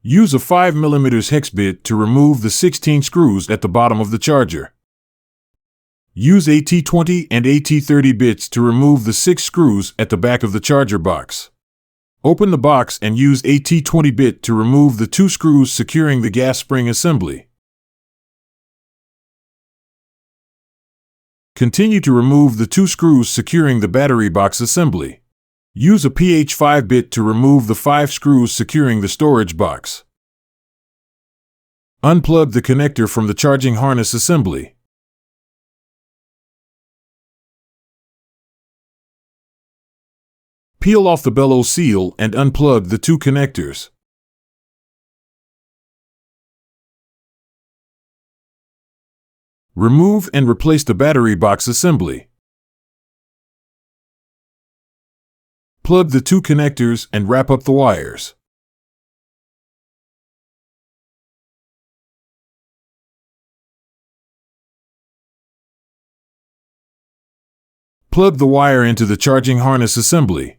Use a 5mm hex bit to remove the 16 screws at the bottom of the charger. Use AT20 and AT30 bits to remove the 6 screws at the back of the charger box. Open the box and use AT20 bit to remove the 2 screws securing the gas spring assembly. Continue to remove the 2 screws securing the battery box assembly. Use a PH5 bit to remove the 5 screws securing the storage box. Unplug the connector from the charging harness assembly. Peel off the bellows seal and unplug the 2 connectors. Remove and replace the battery box assembly. Plug the 2 connectors and wrap up the wires. Plug the wire into the charging harness assembly.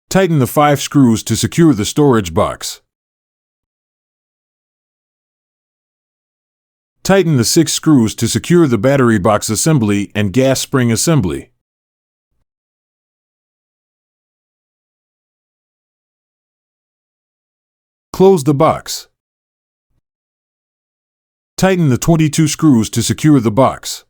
Tighten the 5 screws to secure the storage box. Tighten the 6 screws to secure the battery box assembly and gas spring assembly. Close the box. Tighten the 22 screws to secure the box.